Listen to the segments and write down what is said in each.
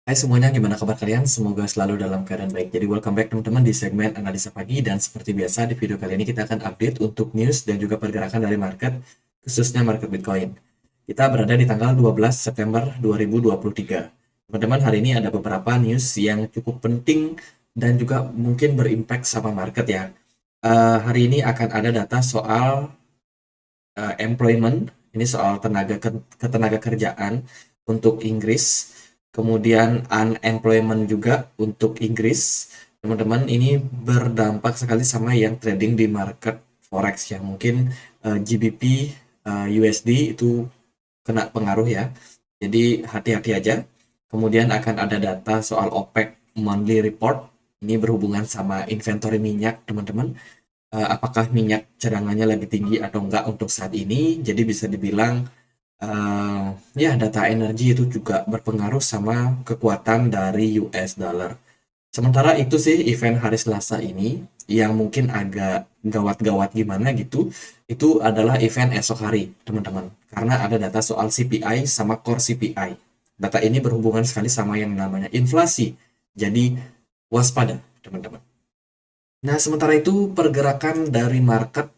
Hai semuanya, gimana kabar kalian? Semoga selalu dalam keadaan baik. Jadi welcome back teman-teman di segmen analisa pagi dan seperti biasa di video kali ini kita akan update untuk news dan juga pergerakan dari market, khususnya market Bitcoin. Kita berada di tanggal 12 September 2023. Teman-teman, hari ini ada beberapa news yang cukup penting dan juga mungkin berimpact sama market ya. Hari ini akan ada data soal employment, ini soal ketenaga kerjaan untuk Inggris, kemudian unemployment juga untuk Inggris. Teman-teman, ini berdampak sekali sama yang trading di market forex ya. Mungkin GBP, USD itu kena pengaruh ya. Jadi hati-hati aja. Kemudian akan ada data soal OPEC monthly report. Ini berhubungan sama inventory minyak, teman-teman. Apakah minyak cadangannya lagi tinggi atau enggak untuk saat ini. Jadi bisa dibilang ya data energi itu juga berpengaruh sama kekuatan dari US dollar. Sementara itu sih event hari Selasa ini yang mungkin agak gawat-gawat gimana gitu, itu adalah event esok hari, teman-teman. Karena ada data soal CPI sama core CPI. Data ini berhubungan sekali sama yang namanya inflasi. Jadi waspada, teman-teman. Nah, sementara itu pergerakan dari market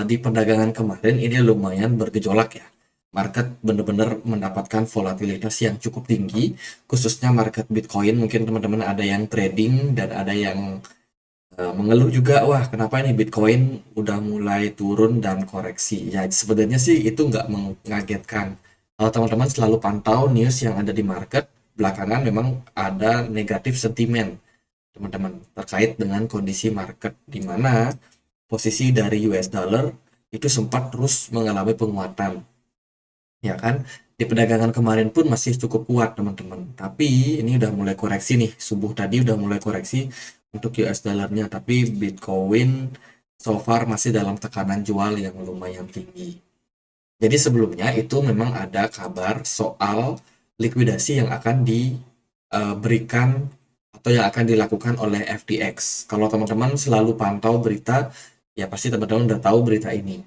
di perdagangan kemarin ini lumayan bergejolak ya. Market benar-benar mendapatkan volatilitas yang cukup tinggi, khususnya market Bitcoin. Mungkin teman-teman ada yang trading dan ada yang mengeluh juga, wah kenapa ini Bitcoin udah mulai turun dan koreksi. Ya sebenarnya sih itu nggak mengagetkan. Kalau teman-teman selalu pantau news yang ada di market, belakangan memang ada negatif sentimen teman-teman terkait dengan kondisi market di mana posisi dari US dollar itu sempat terus mengalami penguatan ya kan. Di perdagangan kemarin pun masih cukup kuat teman-teman, tapi ini udah mulai koreksi nih, subuh tadi udah mulai koreksi untuk US dollarnya, tapi Bitcoin so far masih dalam tekanan jual yang lumayan tinggi. Jadi sebelumnya itu memang ada kabar soal likuidasi yang akan diberikan atau yang akan dilakukan oleh FTX. Kalau teman-teman selalu pantau berita, ya pasti teman-teman udah tahu berita ini.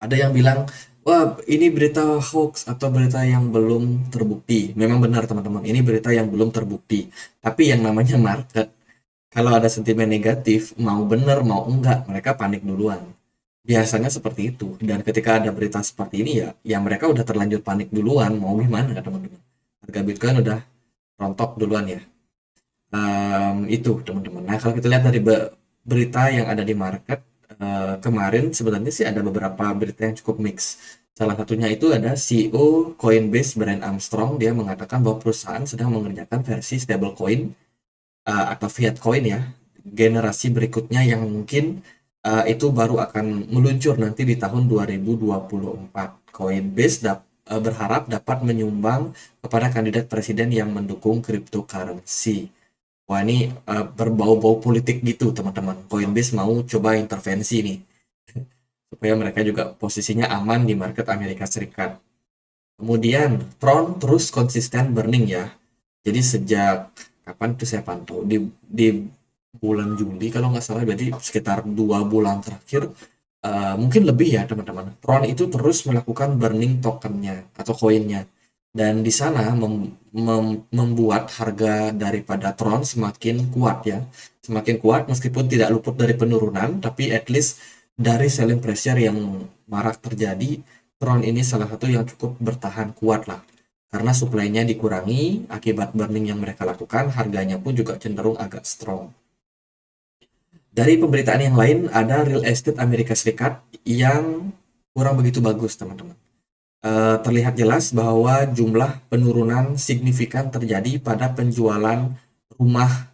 Ada yang bilang, wah ini berita hoax atau berita yang belum terbukti. Memang benar teman-teman, ini berita yang belum terbukti. Tapi yang namanya market, kalau ada sentimen negatif, mau benar mau enggak, mereka panik duluan. Biasanya seperti itu. Dan ketika ada berita seperti ini ya mereka udah terlanjur panik duluan, mau gimana teman-teman. Harga Bitcoin udah rontok duluan ya. Itu teman-teman. Nah kalau kita lihat dari berita yang ada di market kemarin sebenarnya sih ada beberapa berita yang cukup mix. Salah satunya itu ada CEO Coinbase Brian Armstrong, dia mengatakan bahwa perusahaan sedang mengerjakan versi stablecoin atau fiat coin ya, generasi berikutnya yang mungkin itu baru akan meluncur nanti di tahun 2024. Coinbase berharap dapat menyumbang kepada kandidat presiden yang mendukung cryptocurrency. Wah ini berbau-bau politik gitu teman-teman. Coinbase mau coba intervensi nih supaya mereka juga posisinya aman di market Amerika Serikat. Kemudian Tron terus konsisten burning ya. Jadi sejak kapan itu saya pantau di bulan Juli kalau nggak salah, berarti sekitar 2 bulan terakhir, mungkin lebih ya teman-teman. Tron itu terus melakukan burning tokennya atau koinnya, dan di sana membuat harga daripada Tron semakin kuat ya, semakin kuat meskipun tidak luput dari penurunan, tapi at least dari selling pressure yang marak terjadi, Tron ini salah satu yang cukup bertahan kuat lah. Karena suplainya dikurangi akibat burning yang mereka lakukan, harganya pun juga cenderung agak strong. Dari pemberitaan yang lain, ada real estate Amerika Serikat yang kurang begitu bagus, teman-teman. Terlihat jelas bahwa jumlah penurunan signifikan terjadi pada penjualan rumah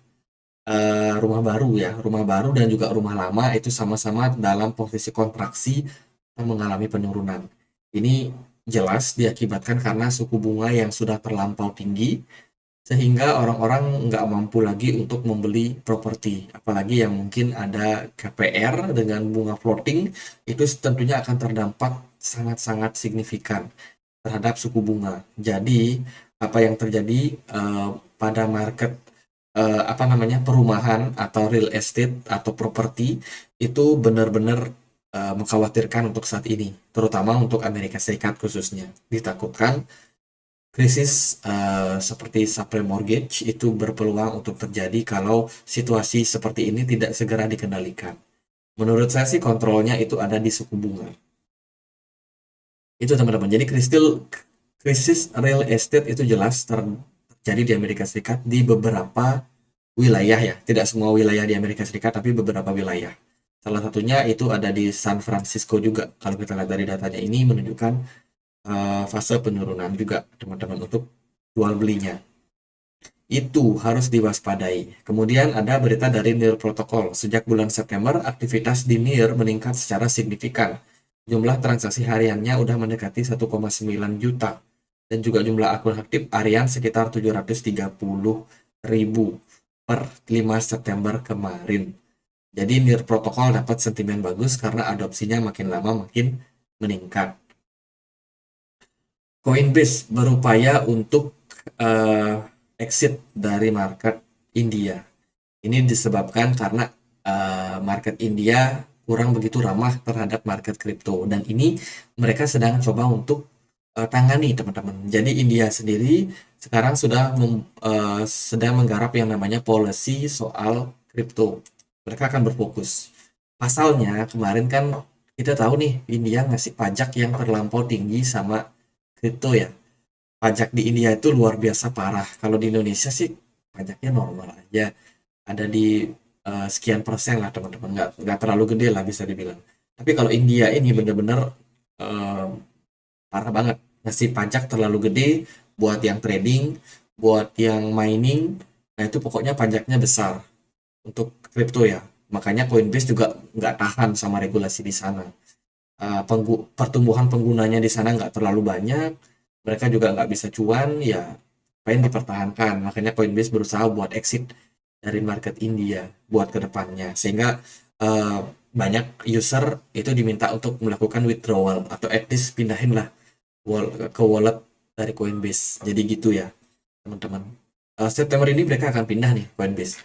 rumah baru ya, rumah baru dan juga rumah lama itu sama-sama dalam posisi kontraksi dan mengalami penurunan. Ini jelas diakibatkan karena suku bunga yang sudah terlampau tinggi sehingga orang-orang nggak mampu lagi untuk membeli properti, apalagi yang mungkin ada KPR dengan bunga floating, itu tentunya akan terdampak sangat-sangat signifikan terhadap suku bunga. Jadi apa yang terjadi pada market apa namanya perumahan atau real estate atau properti itu benar-benar mengkhawatirkan untuk saat ini, terutama untuk Amerika Serikat khususnya. Ditakutkan krisis seperti subprime mortgage itu berpeluang untuk terjadi kalau situasi seperti ini tidak segera dikendalikan. Menurut saya sih kontrolnya itu ada di suku bunga. Itu teman-teman. Jadi krisis real estate itu jelas terjadi di Amerika Serikat di beberapa wilayah ya. Tidak semua wilayah di Amerika Serikat, tapi beberapa wilayah. Salah satunya itu ada di San Francisco juga. Kalau kita lihat dari datanya ini menunjukkan fase penurunan juga teman-teman untuk jual belinya. Itu harus diwaspadai. Kemudian ada berita dari NIR Protocol. Sejak bulan September, aktivitas di NIR meningkat secara signifikan. Jumlah transaksi hariannya udah mendekati 1,9 juta. Dan juga jumlah akun aktif harian sekitar 730.000 per 5 September kemarin. Jadi NIR Protocol dapat sentimen bagus karena adopsinya makin lama makin meningkat. Coinbase berupaya untuk exit dari market India. Ini disebabkan karena market India kurang begitu ramah terhadap market kripto, dan ini mereka sedang coba untuk tangani teman-teman. Jadi India sendiri sekarang sedang menggarap yang namanya policy soal kripto. Mereka akan berfokus. Pasalnya kemarin kan kita tahu nih India ngasih pajak yang terlampau tinggi sama kripto ya. Pajak di India itu luar biasa parah. Kalau di Indonesia sih pajaknya normal aja. Ada di sekian persen lah teman-teman. Nggak terlalu gede lah bisa dibilang. Tapi kalau India ini benar-benar parah banget. Ngasih pajak terlalu gede buat yang trading, buat yang mining. Nah itu pokoknya pajaknya besar untuk kripto ya. Makanya Coinbase juga nggak tahan sama regulasi di sana. Pertumbuhan penggunanya di sana nggak terlalu banyak, mereka juga nggak bisa cuan, ya pengen dipertahankan. Makanya Coinbase berusaha buat exit dari market India buat kedepannya, sehingga banyak user itu diminta untuk melakukan withdrawal atau at least pindahin lah ke wallet dari Coinbase. Jadi gitu ya teman-teman. September ini mereka akan pindah nih Coinbase.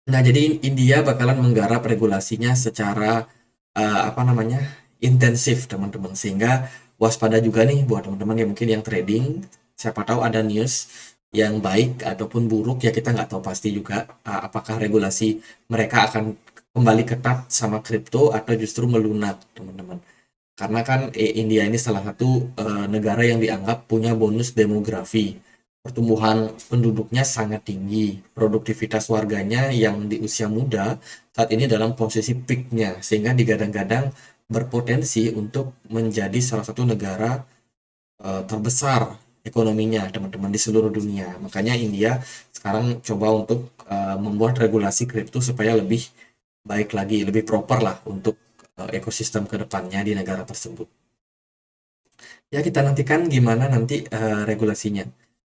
Nah jadi India bakalan menggarap regulasinya secara intensif teman-teman, sehingga waspada juga nih buat teman-teman yang mungkin yang trading. Siapa tahu ada news yang baik ataupun buruk ya, kita nggak tahu pasti juga apakah regulasi mereka akan kembali ketat sama kripto atau justru melunak teman-teman. Karena kan India ini salah satu negara yang dianggap punya bonus demografi. Pertumbuhan penduduknya sangat tinggi, produktivitas warganya yang di usia muda saat ini dalam posisi peaknya, sehingga digadang-gadang berpotensi untuk menjadi salah satu negara terbesar ekonominya teman-teman di seluruh dunia. Makanya India sekarang coba untuk membuat regulasi kripto supaya lebih baik lagi, lebih proper lah untuk ekosistem kedepannya di negara tersebut. Ya kita nantikan gimana nanti regulasinya.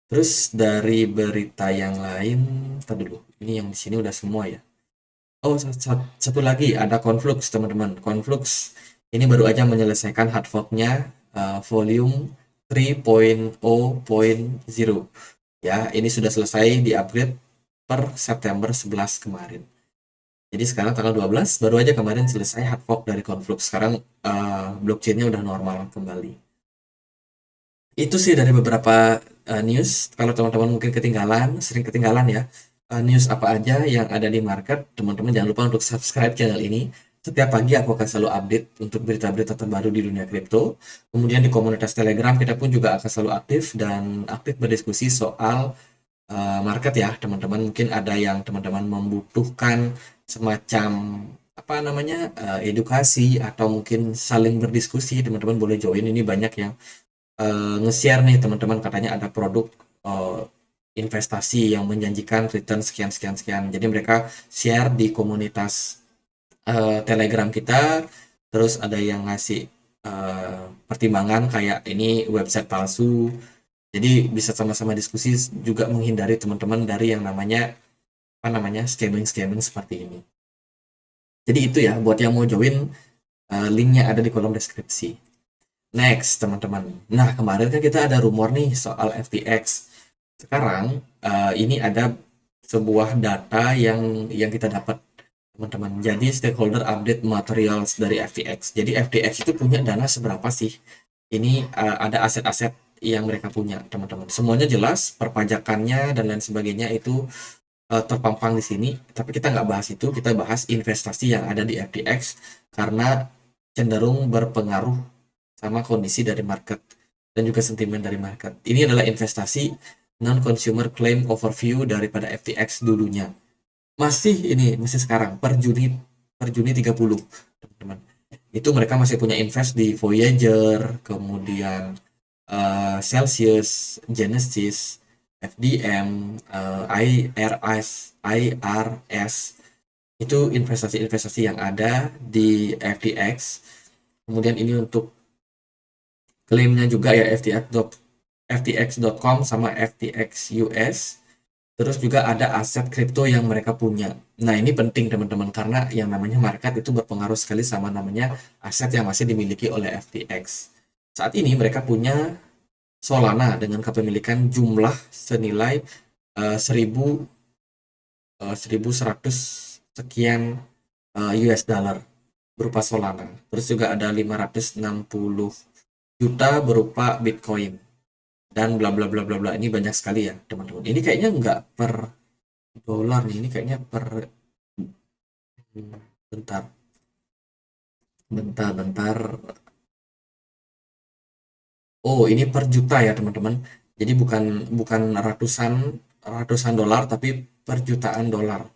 Terus dari berita yang lain, tadi dulu, ini yang di sini udah semua ya. Oh, satu lagi ada Conflux teman-teman. Conflux ini baru aja menyelesaikan hard fork-nya volume 3.0.0. Ya, ini sudah selesai di-upgrade per September 11 kemarin. Jadi sekarang tanggal 12 baru aja kemarin selesai hard fork dari Conflux. Sekarang blockchain-nya udah normal kembali. Itu sih dari beberapa news. Kalau teman-teman mungkin sering ketinggalan ya, news apa aja yang ada di market, teman-teman jangan lupa untuk subscribe channel ini. Setiap pagi aku akan selalu update untuk berita-berita terbaru di dunia kripto. Kemudian di komunitas Telegram kita pun juga akan selalu aktif dan aktif berdiskusi soal market ya, teman-teman. Mungkin ada yang teman-teman membutuhkan semacam edukasi atau mungkin saling berdiskusi, teman-teman boleh join. Ini banyak yang nge-share nih teman-teman, katanya ada produk investasi yang menjanjikan return sekian sekian sekian. Jadi mereka share di komunitas Telegram kita. Terus ada yang ngasih pertimbangan kayak ini website palsu. Jadi bisa sama-sama diskusi, juga menghindari teman-teman dari yang namanya scamming seperti ini. Jadi itu ya buat yang mau join, linknya ada di kolom deskripsi. Next, teman-teman. Nah, kemarin kan kita ada rumor nih soal FTX. Sekarang, ini ada sebuah data yang kita dapat, teman-teman. Jadi, stakeholder update materials dari FTX. Jadi, FTX itu punya dana seberapa sih? Ini ada aset-aset yang mereka punya, teman-teman. Semuanya jelas, perpajakannya dan lain sebagainya itu terpampang di sini. Tapi kita nggak bahas itu, kita bahas investasi yang ada di FTX karena cenderung berpengaruh sama kondisi dari market dan juga sentimen dari market. Ini adalah investasi non-consumer claim overview daripada FTX dulunya. Masih sekarang per Juni 30, teman-teman. Itu mereka masih punya invest di Voyager, kemudian Celsius, Genesis, FDM, IRS, itu investasi-investasi yang ada di FTX. Kemudian ini untuk klaimnya juga ya FTX.com sama FTX US. Terus juga ada aset kripto yang mereka punya. Nah, ini penting teman-teman karena yang namanya market itu berpengaruh sekali sama namanya aset yang masih dimiliki oleh FTX. Saat ini mereka punya Solana dengan kepemilikan jumlah senilai 1.100 sekian US dollar berupa Solana. Terus juga ada 560 juta berupa Bitcoin dan bla bla bla bla bla. Ini banyak sekali ya teman-teman. Ini kayaknya nggak per dolar nih, ini kayaknya per bentar bentar bentar. Oh, ini per juta ya teman-teman. Jadi bukan bukan ratusan ratusan dolar tapi per jutaan dolar.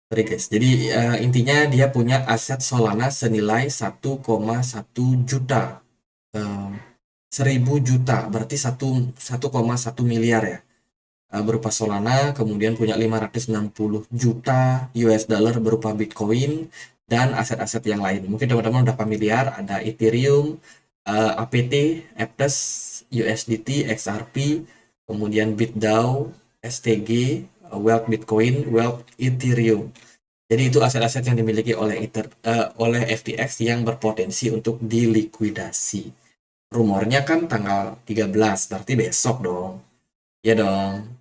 Sorry guys. Jadi intinya dia punya aset Solana senilai 1,1 juta. Eh, 1.000 juta berarti 1,1 miliar ya. Berupa Solana, kemudian punya 560 juta US dollar berupa Bitcoin dan aset-aset yang lain. Mungkin teman-teman udah familiar, ada Ethereum, APT, Aptos, USDT, XRP, kemudian BitDAO, STG, Wealth Bitcoin, Wealth Ethereum. Jadi itu aset-aset yang dimiliki oleh FTX yang berpotensi untuk dilikuidasi. Rumornya kan tanggal 13, berarti besok dong. Ya dong.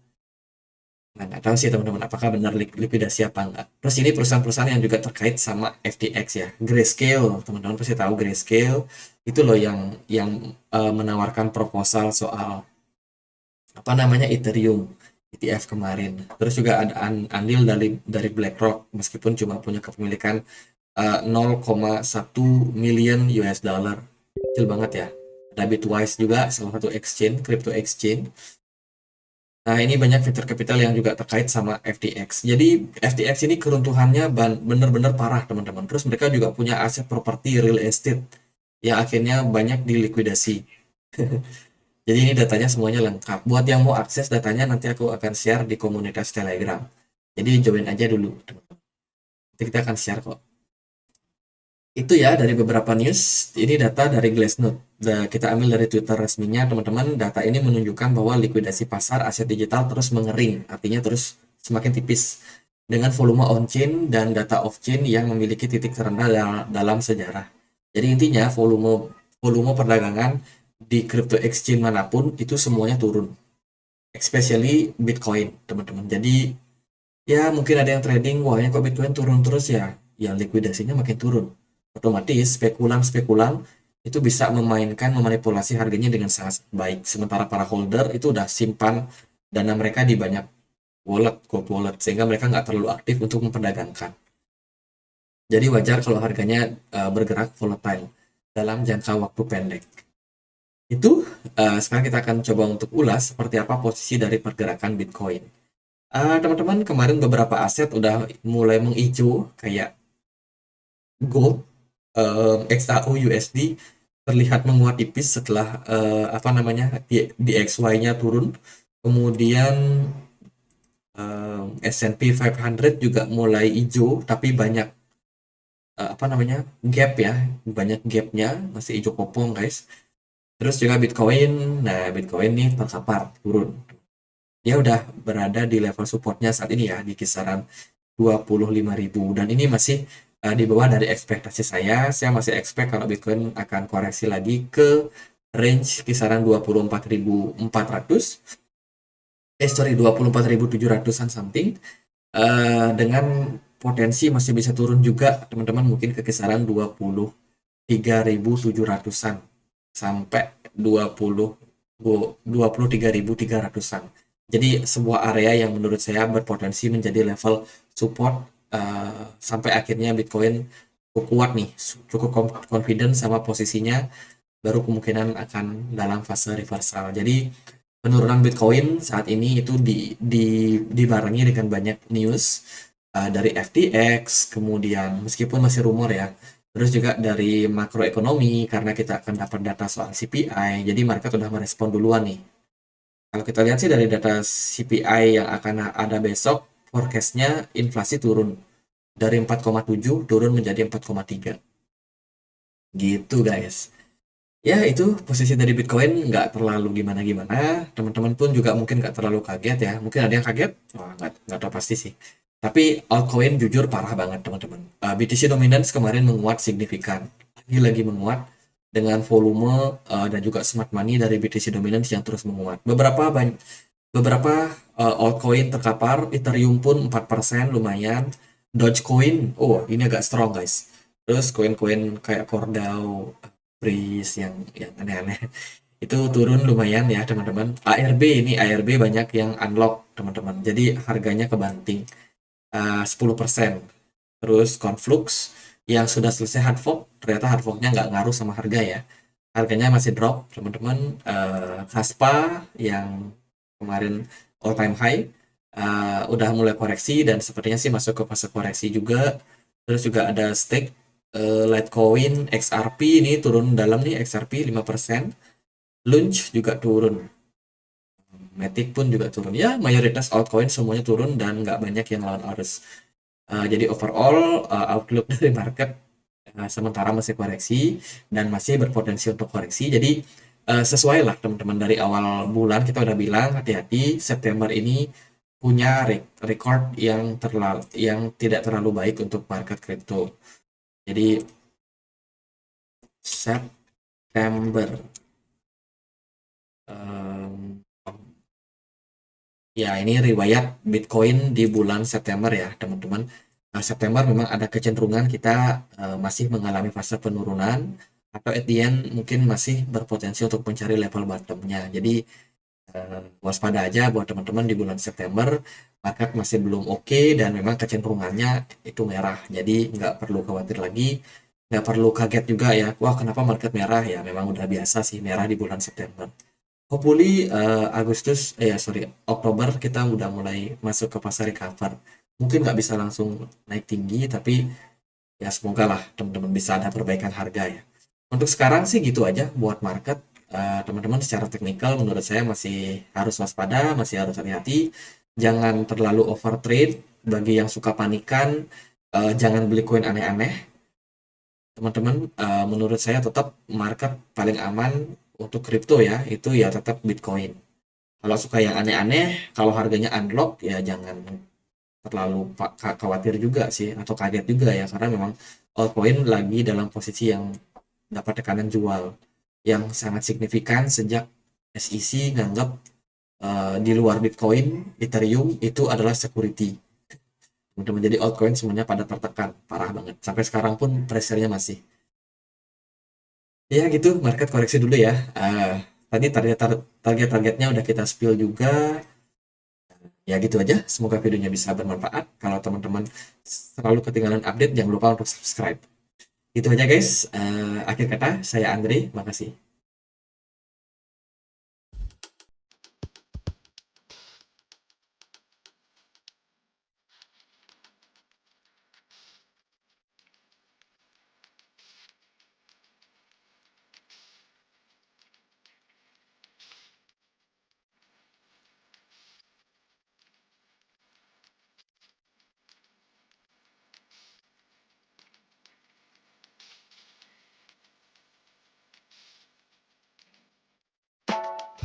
Nah, nggak tahu sih teman-teman apakah benar likuidasi apa enggak. Terus ini perusahaan-perusahaan yang juga terkait sama FTX ya. Grayscale, teman-teman pasti tahu Grayscale. Itu loh yang menawarkan proposal soal apa namanya Ethereum ETF kemarin. Terus juga ada andil dari BlackRock meskipun cuma punya kepemilikan 0,1 million US dollar. Kecil banget ya. Ada Bitwise juga salah satu exchange, crypto exchange. Nah, ini banyak venture capital yang juga terkait sama FTX. Jadi, FTX ini keruntuhannya benar-benar parah, teman-teman. Terus mereka juga punya aset properti real estate yang akhirnya banyak dilikuidasi. Jadi ini datanya semuanya lengkap. Buat yang mau akses datanya nanti aku akan share di komunitas Telegram. Jadi join aja dulu, teman-teman. Nanti kita akan share kok. Itu ya dari beberapa news. Ini data dari Glassnode. Kita ambil dari Twitter resminya, teman-teman. Data ini menunjukkan bahwa likuidasi pasar aset digital terus mengering, artinya terus semakin tipis dengan volume on-chain dan data off-chain yang memiliki titik terendah dalam sejarah. Jadi intinya volume volume perdagangan di crypto exchange manapun itu semuanya turun, especially Bitcoin, teman-teman. Jadi ya mungkin ada yang trading, wah ya kok Bitcoin turun terus ya, yang likuidasinya makin turun. Otomatis spekulan-spekulan itu bisa memanipulasi harganya dengan sangat baik. Sementara para holder itu udah simpan dana mereka di banyak gold wallet, sehingga mereka nggak terlalu aktif untuk memperdagangkan. Jadi wajar kalau harganya bergerak volatile dalam jangka waktu pendek. Itu sekarang kita akan coba untuk ulas seperti apa posisi dari pergerakan Bitcoin. Teman-teman, kemarin beberapa aset udah mulai menghijau kayak gold, XAU USD terlihat menguat tipis setelah apa namanya di XY-nya turun. Kemudian S&P 500 juga mulai hijau tapi banyak apa namanya gap ya, banyak gapnya, masih hijau kopong guys. Terus juga Bitcoin, nah Bitcoin nih terkapar turun. Dia udah berada di level supportnya saat ini ya di kisaran 25.000 dan ini masih di bawah dari ekspektasi saya. Saya masih expect kalau Bitcoin akan koreksi lagi ke range kisaran 24.400 24.700-an something, dengan potensi masih bisa turun juga teman-teman, mungkin ke kisaran 23.700-an sampai 25.000 23.300-an. Jadi sebuah area yang menurut saya berpotensi menjadi level support sampai akhirnya Bitcoin cukup kuat nih, cukup confident sama posisinya, baru kemungkinan akan dalam fase reversal. Jadi penurunan Bitcoin saat ini itu dibarengi dengan banyak news dari FTX, kemudian meskipun masih rumor ya, terus juga dari makroekonomi karena kita akan dapat data soal CPI, jadi market udah merespon duluan nih. Kalau kita lihat sih dari data CPI yang akan ada besok, forecastnya inflasi turun dari 4,7 turun menjadi 4,3. Gitu guys. Ya itu posisi dari Bitcoin nggak terlalu gimana-gimana. Teman-teman pun juga mungkin nggak terlalu kaget ya. Mungkin ada yang kaget, wah nggak tahu pasti sih. Tapi altcoin jujur parah banget teman-teman. BTC Dominance kemarin menguat signifikan. Lagi-lagi menguat dengan volume dan juga smart money dari BTC Dominance yang terus menguat. Beberapa altcoin terkapar, Ethereum pun 4% lumayan. Dogecoin, oh ini agak strong guys. Terus koin-koin kayak Cordao, Breeze yang aneh-aneh itu turun lumayan ya teman-teman. ARB banyak yang unlock teman-teman. Jadi harganya kebanting 10%. Terus Conflux yang sudah selesai hard fork, ternyata hard forknya nggak ngaruh sama harga ya. Harganya masih drop teman-teman. Kaspa yang kemarin all time high udah mulai koreksi dan sepertinya sih masuk ke fase koreksi juga. Terus juga ada stake Litecoin XRP ini turun dalam nih, XRP 5%. Launch juga turun. Matic pun juga turun. Ya, mayoritas altcoin semuanya turun dan nggak banyak yang lawan arus. Jadi overall outlook dari market sementara masih koreksi dan masih berpotensi untuk koreksi. Jadi sesuai lah teman-teman, dari awal bulan kita udah bilang hati-hati, September ini punya record yang tidak terlalu baik untuk market crypto. Jadi September um, ya ini riwayat Bitcoin di bulan September ya teman-teman. September memang ada kecenderungan kita masih mengalami fase penurunan atau at the end mungkin masih berpotensi untuk mencari level bottomnya. Jadi waspada aja buat teman-teman di bulan September, market masih belum oke dan memang kecenderungannya itu merah. Jadi nggak perlu khawatir lagi, nggak perlu kaget juga ya. Wah kenapa market merah ya? Memang udah biasa sih merah di bulan September. Hopefully Oktober kita udah mulai masuk ke fase recover. Mungkin nggak bisa langsung naik tinggi, tapi ya semoga lah teman-teman bisa ada perbaikan harga ya. Untuk sekarang sih gitu aja buat market. Teman-teman secara teknikal menurut saya masih harus waspada, masih harus hati-hati. Jangan terlalu over trade. Bagi yang suka panikan, jangan beli koin aneh-aneh. Teman-teman, menurut saya tetap market paling aman untuk kripto ya, itu ya tetap Bitcoin. Kalau suka yang aneh-aneh, kalau harganya unlock ya jangan terlalu khawatir juga sih atau kaget juga ya, karena memang altcoin lagi dalam posisi yang dapat tekanan jual yang sangat signifikan sejak SEC nganggap di luar Bitcoin, Ethereum itu adalah security. Teman-teman, jadi altcoin semuanya pada tertekan parah banget. Sampai sekarang pun pressure-nya masih. Ya gitu, market koreksi dulu ya. Tadi target-targetnya udah kita spill juga. Ya gitu aja, semoga videonya bisa bermanfaat. Kalau teman-teman selalu ketinggalan update, jangan lupa untuk subscribe. Itu aja guys. Akhir kata, saya Andre, makasih.